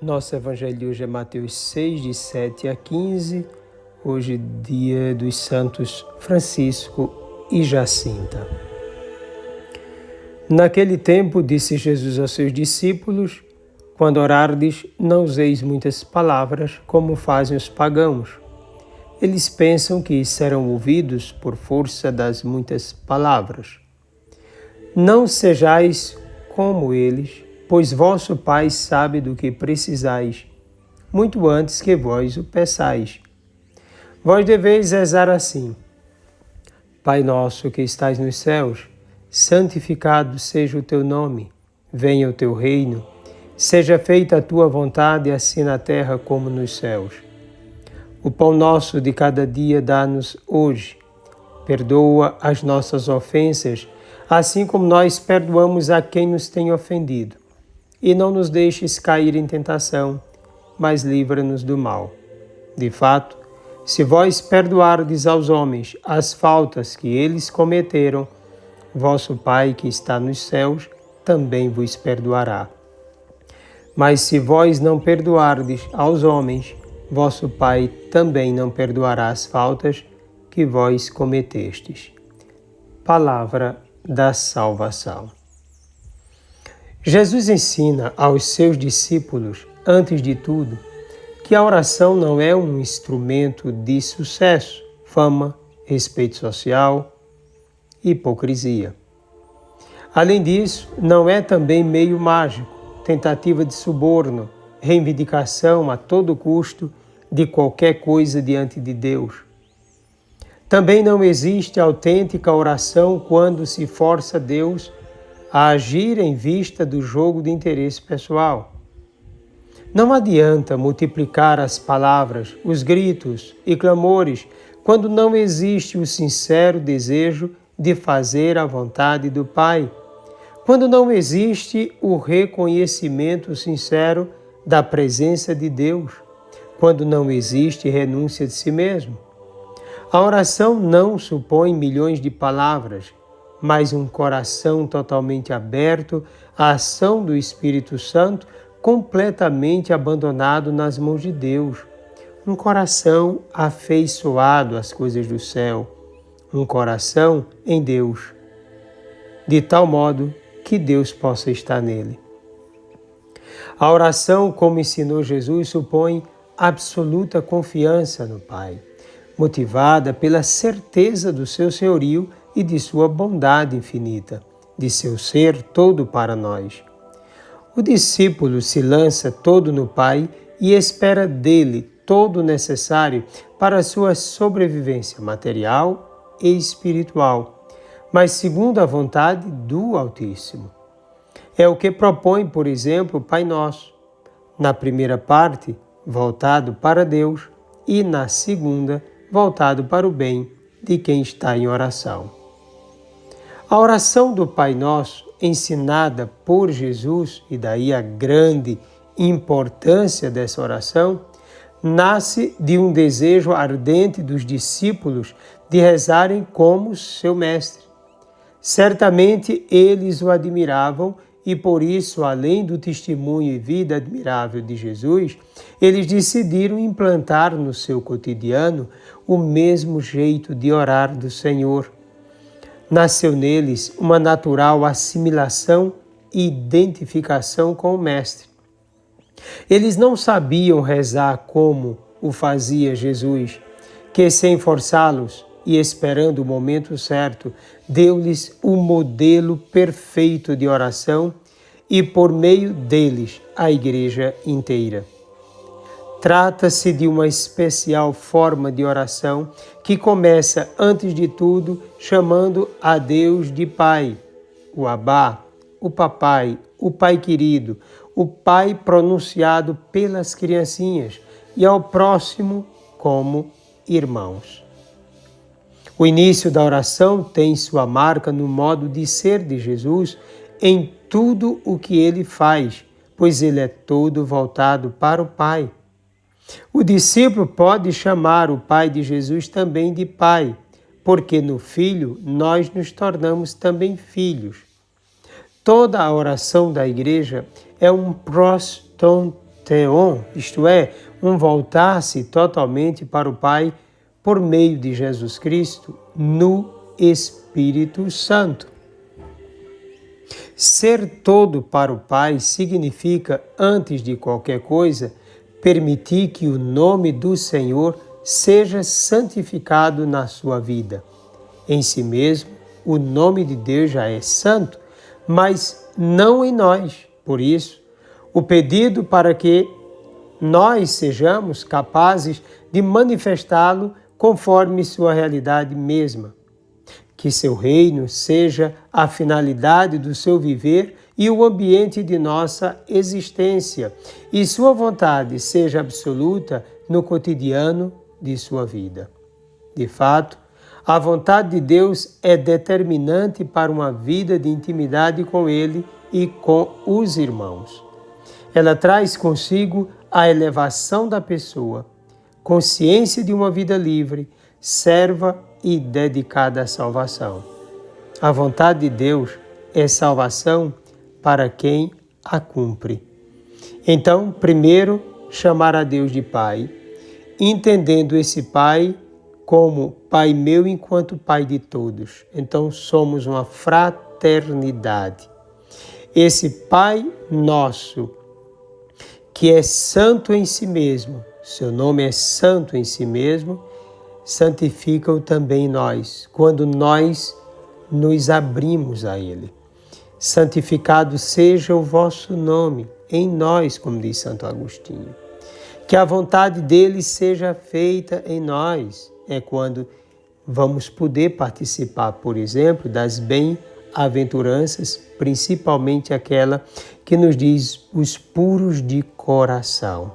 Nosso evangelho de hoje é Mateus 6, de 7 a 15. Hoje, dia dos santos Francisco e Jacinta. Naquele tempo, disse Jesus aos seus discípulos: quando orardes, não useis muitas palavras, como fazem os pagãos. Eles pensam que serão ouvidos por força das muitas palavras. Não sejais como eles, pois vosso Pai sabe do que precisais, muito antes que vós o peçais. Vós deveis rezar assim: Pai nosso que estais nos céus, santificado seja o teu nome, venha o teu reino, seja feita a tua vontade, assim na terra como nos céus. O pão nosso de cada dia dá-nos hoje. Perdoa as nossas ofensas, assim como nós perdoamos a quem nos tem ofendido. E não nos deixes cair em tentação, mas livra-nos do mal. De fato, se vós perdoardes aos homens as faltas que eles cometeram, vosso Pai que está nos céus também vos perdoará. Mas se vós não perdoardes aos homens, vosso Pai também não perdoará as faltas que vós cometestes. Palavra da salvação. Jesus ensina aos seus discípulos, antes de tudo, que a oração não é um instrumento de sucesso, fama, respeito social, hipocrisia. Além disso, não é também meio mágico, tentativa de suborno, reivindicação a todo custo de qualquer coisa diante de Deus. Também não existe autêntica oração quando se força Deus a agir em vista do jogo de interesse pessoal. Não adianta multiplicar as palavras, os gritos e clamores quando não existe o sincero desejo de fazer a vontade do Pai, quando não existe o reconhecimento sincero da presença de Deus, quando não existe renúncia de si mesmo. A oração não supõe milhões de palavras, mas um coração totalmente aberto à ação do Espírito Santo, completamente abandonado nas mãos de Deus. Um coração afeiçoado às coisas do céu. Um coração em Deus, de tal modo que Deus possa estar nele. A oração, como ensinou Jesus, supõe absoluta confiança no Pai, motivada pela certeza do seu senhorio e de sua bondade infinita, de seu ser todo para nós. O discípulo se lança todo no Pai e espera dele todo o necessário para a sua sobrevivência material e espiritual, mas segundo a vontade do Altíssimo. É o que propõe, por exemplo, o Pai Nosso, na primeira parte, voltado para Deus, e na segunda, voltado para o bem de quem está em oração. A oração do Pai Nosso, ensinada por Jesus, e daí a grande importância dessa oração, nasce de um desejo ardente dos discípulos de rezarem como seu mestre. Certamente eles o admiravam e por isso, além do testemunho e vida admirável de Jesus, eles decidiram implantar no seu cotidiano o mesmo jeito de orar do Senhor. Nasceu neles uma natural assimilação e identificação com o Mestre. Eles não sabiam rezar como o fazia Jesus, que sem forçá-los e esperando o momento certo, deu-lhes o modelo perfeito de oração e por meio deles a Igreja inteira. Trata-se de uma especial forma de oração que começa, antes de tudo, chamando a Deus de Pai, o Abá, o Papai, o Pai querido, o Pai pronunciado pelas criancinhas, e ao próximo como irmãos. O início da oração tem sua marca no modo de ser de Jesus em tudo o que ele faz, pois ele é todo voltado para o Pai. O discípulo pode chamar o Pai de Jesus também de Pai, porque no Filho nós nos tornamos também filhos. Toda a oração da Igreja é um pros ton theon, isto é, um voltar-se totalmente para o Pai por meio de Jesus Cristo no Espírito Santo. Ser todo para o Pai significa, antes de qualquer coisa, permitir que o nome do Senhor seja santificado na sua vida. Em si mesmo, o nome de Deus já é santo, mas não em nós. Por isso, o pedido para que nós sejamos capazes de manifestá-lo conforme sua realidade mesma. Que seu reino seja a finalidade do seu viver e o ambiente de nossa existência, e sua vontade seja absoluta no cotidiano de sua vida. De fato, a vontade de Deus é determinante para uma vida de intimidade com Ele e com os irmãos. Ela traz consigo a elevação da pessoa, consciência de uma vida livre, serva e dedicada à salvação. A vontade de Deus é salvação para quem a cumpre. Então, primeiro, chamar a Deus de Pai, entendendo esse Pai como Pai meu enquanto Pai de todos. Então, somos uma fraternidade. Esse Pai nosso, que é santo em si mesmo, seu nome é santo em si mesmo, santifica-o também nós, quando nós nos abrimos a Ele. Santificado seja o vosso nome em nós, como diz Santo Agostinho. Que a vontade dele seja feita em nós. É quando vamos poder participar, por exemplo, das bem-aventuranças, principalmente aquela que nos diz os puros de coração.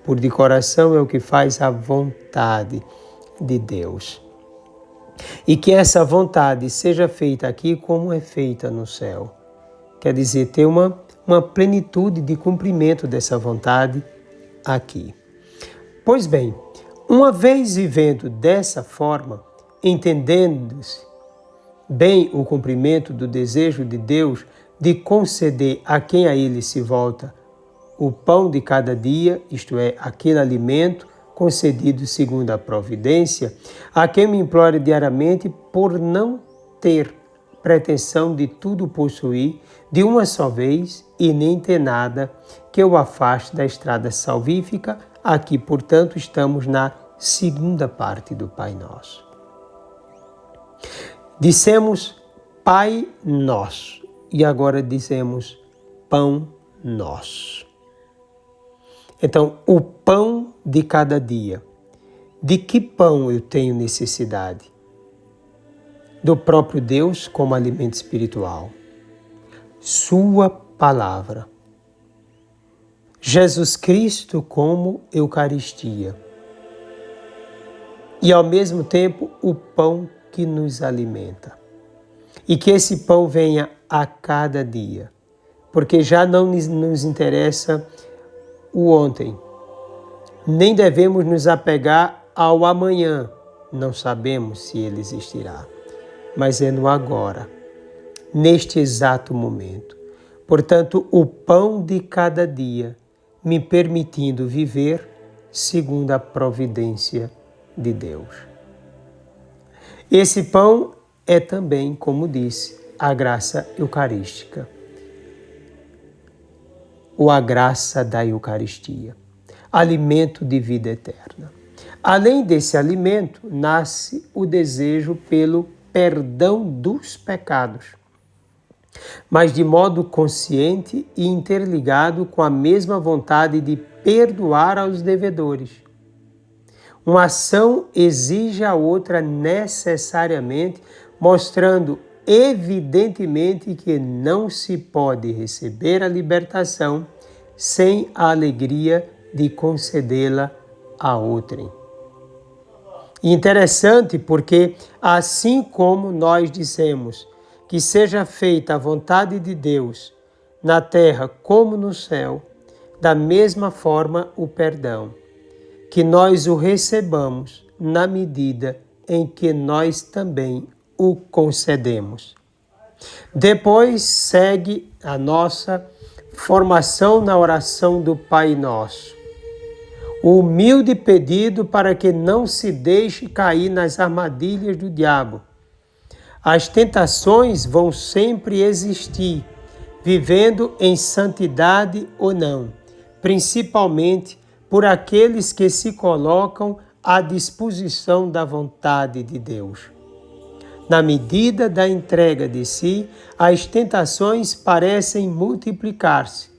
Puro de coração é o que faz a vontade de Deus. E que essa vontade seja feita aqui como é feita no céu. Quer dizer, ter uma plenitude de cumprimento dessa vontade aqui. Pois bem, uma vez vivendo dessa forma, entendendo-se bem o cumprimento do desejo de Deus de conceder a quem a Ele se volta o pão de cada dia, isto é, aquele alimento concedido segundo a providência, a quem me implore diariamente por não ter pretensão de tudo possuir de uma só vez e nem ter nada que o afaste da estrada salvífica. Aqui, portanto, estamos na segunda parte do Pai Nosso. Dissemos Pai Nosso e agora dizemos Pão Nosso. Então, o pão de cada dia. De que pão eu tenho necessidade? Do próprio Deus como alimento espiritual. Sua palavra. Jesus Cristo como Eucaristia. E ao mesmo tempo o pão que nos alimenta. E que esse pão venha a cada dia. Porque já não nos interessa o ontem. Nem devemos nos apegar ao amanhã. Não sabemos se ele existirá. Mas é no agora, neste exato momento. Portanto, o pão de cada dia, me permitindo viver segundo a providência de Deus. Esse pão é também, como disse, a graça eucarística. Ou a graça da Eucaristia, alimento de vida eterna. Além desse alimento, nasce o desejo pelo perdão dos pecados, mas de modo consciente e interligado com a mesma vontade de perdoar aos devedores. Uma ação exige a outra necessariamente, mostrando evidentemente que não se pode receber a libertação sem a alegria de concedê-la a outrem. Interessante porque, assim como nós dissemos que seja feita a vontade de Deus na terra como no céu, da mesma forma o perdão, que nós o recebamos na medida em que nós também o concedemos. Depois segue a nossa formação na oração do Pai Nosso. O humilde pedido para que não se deixe cair nas armadilhas do diabo. As tentações vão sempre existir, vivendo em santidade ou não, principalmente por aqueles que se colocam à disposição da vontade de Deus. Na medida da entrega de si, as tentações parecem multiplicar-se.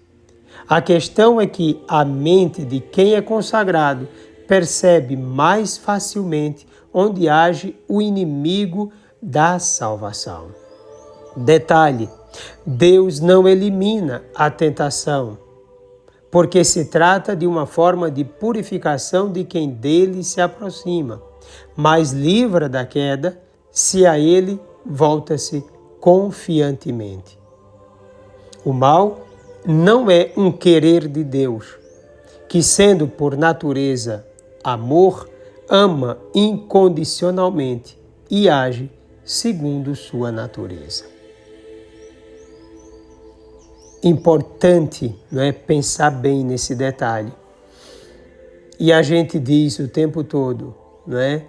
A questão é que a mente de quem é consagrado percebe mais facilmente onde age o inimigo da salvação. Detalhe: Deus não elimina a tentação, porque se trata de uma forma de purificação de quem dele se aproxima, mas livra da queda se a ele volta-se confiantemente. O mal não é um querer de Deus, que, sendo por natureza amor, ama incondicionalmente e age segundo sua natureza. Importante, não é, pensar bem nesse detalhe. E a gente diz o tempo todo, não é?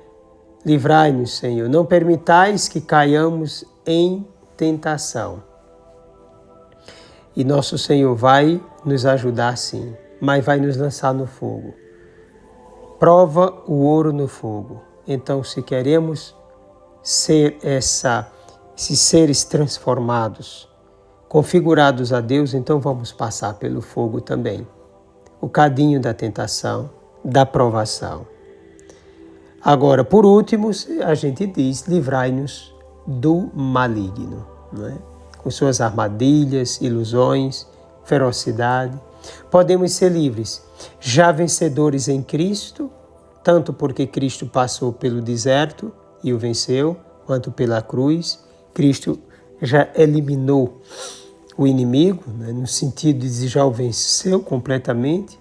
Livrai-nos, Senhor, não permitais que caiamos em tentação. E nosso Senhor vai nos ajudar sim, mas vai nos lançar no fogo. Prova o ouro no fogo. Então, se queremos ser esses seres transformados, configurados a Deus, então vamos passar pelo fogo também. O cadinho da tentação, da provação. Agora, por último, a gente diz, livrai-nos do maligno, não é? Com suas armadilhas, ilusões, ferocidade. Podemos ser livres, já vencedores em Cristo, tanto porque Cristo passou pelo deserto e o venceu, quanto pela cruz. Cristo já eliminou o inimigo, né, no sentido de já o venceu completamente.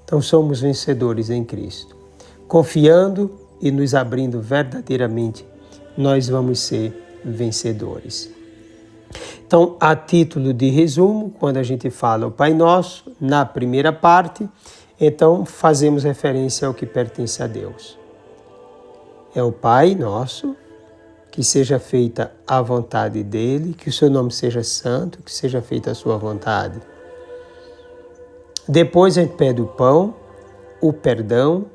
Então somos vencedores em Cristo. Confiando e nos abrindo verdadeiramente, nós vamos ser vencedores. Então, a título de resumo, quando a gente fala o Pai Nosso, na primeira parte, então fazemos referência ao que pertence a Deus. É o Pai Nosso, que seja feita a vontade dEle, que o seu nome seja santo, que seja feita a sua vontade. Depois a gente pede o pão, o perdão,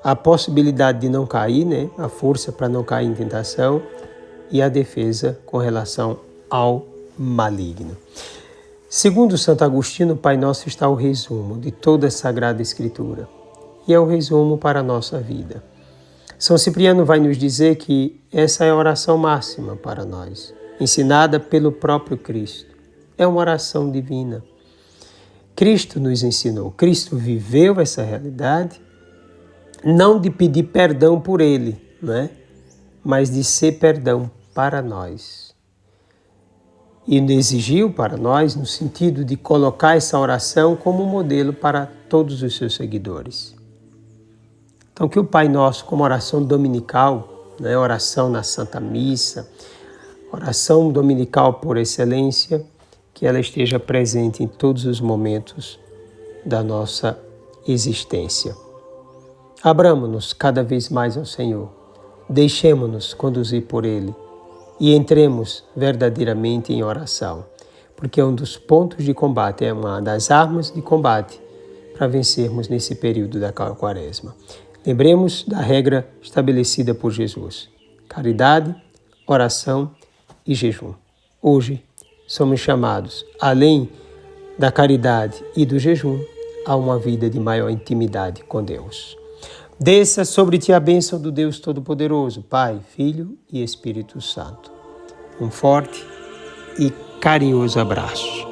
a possibilidade de não cair, né? A força para não cair em tentação e a defesa com relação ao maligno. Segundo Santo Agostinho, o Pai Nosso está o resumo de toda a Sagrada Escritura e é o resumo para a nossa vida. São Cipriano vai nos dizer que essa é a oração máxima para nós, ensinada pelo próprio Cristo. É uma oração divina. Cristo nos ensinou, Cristo viveu essa realidade, não de pedir perdão por Ele, não é? Mas de ser perdão para nós. E exigiu para nós no sentido de colocar essa oração como modelo para todos os seus seguidores. Então que o Pai Nosso, como oração dominical, né, oração na Santa Missa, oração dominical por excelência, que ela esteja presente em todos os momentos da nossa existência. Abramo-nos cada vez mais ao Senhor, deixemo-nos conduzir por Ele e entremos verdadeiramente em oração, porque é um dos pontos de combate, é uma das armas de combate para vencermos nesse período da Quaresma. Lembremos da regra estabelecida por Jesus: caridade, oração e jejum. Hoje somos chamados, além da caridade e do jejum, a uma vida de maior intimidade com Deus. Desça sobre ti a bênção do Deus Todo-Poderoso, Pai, Filho e Espírito Santo. Um forte e carinhoso abraço.